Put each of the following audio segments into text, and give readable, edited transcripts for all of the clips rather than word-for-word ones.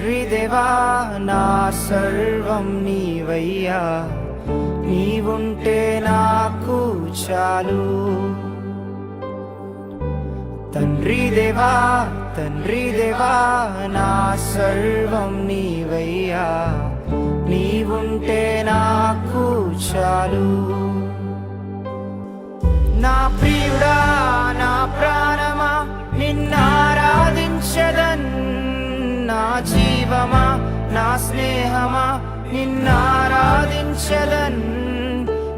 తండ్రి దేవా నా సర్వం నీవయ్యా, నీవుంటే నాకు చాలు. తండ్రి దేవా నా సర్వం నీవయ్యా, నీవుంటే నాకు చాలు. నా ప్రియుడా నా ప్రాణమా నిన్నారాధించెదన్, నా జీవమా నా స్నేహమా నిన్నారాధించెదన్.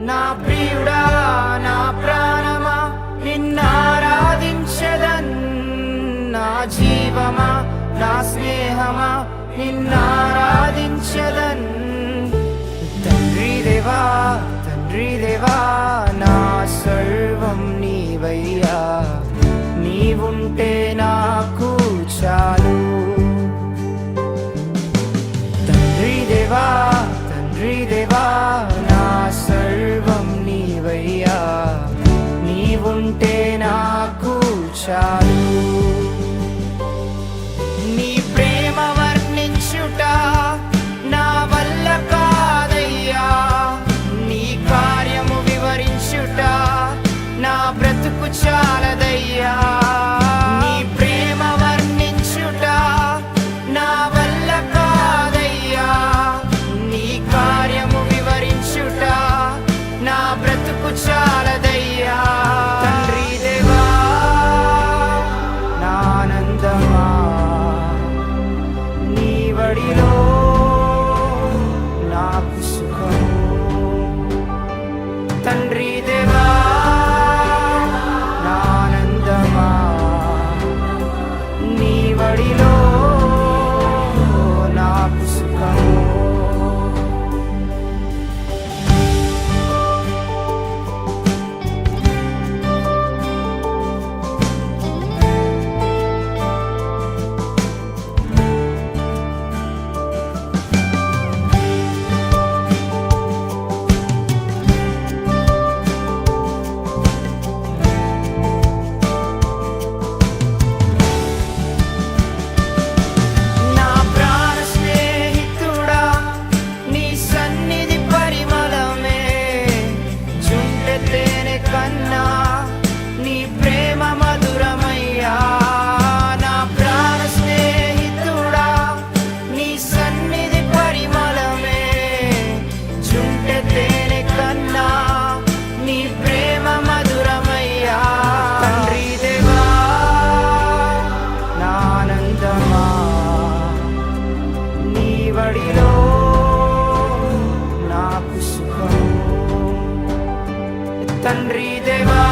నా ప్రియుడా నా ప్రాణమా నిన్నారాధించెదన్, నా జీవమా నా స్నేహమా నిన్నారాధించెదన్. తండ్రి దేవా నా సర్వం నీవయ్యా, నీవుంటే నాకు చాలు. తండ్రి దేవా నా సర్వం నీవయ్యా, నీవుంటే నాకు చాలు. నీ ప్రేమ వర్ణించుట నా వల్ల కాదయ్యా, నీ కార్యము వివరించుట నా బ్రతుకు చాలదయ్యా. నీ ప్రేమ వర్ణించుట నా వల్ల కాదయ్యా, నీ కార్యము వివరించుట నా బ్రతుకు చాలదయ్యా. తండ్రి దేవా నా ఆనందమా, నీ వడిలో నాకు సుఖము. తండ్రి దేవా నా ఆనందమా, నీ వడిలో నాకు సుఖము. నీ ప్రేమ మధురమయ్యా, నా ప్రాణ స్నేహితుడా, నీ సన్నిధి పరిమళమే చుంటె తేనె కన్నా, నీ ప్రేమ మధురమయ్యా. తండ్రి దేవా నా ఆనందమా, నీ వడిలో నాకు సుఖము. తండ్రి దేవా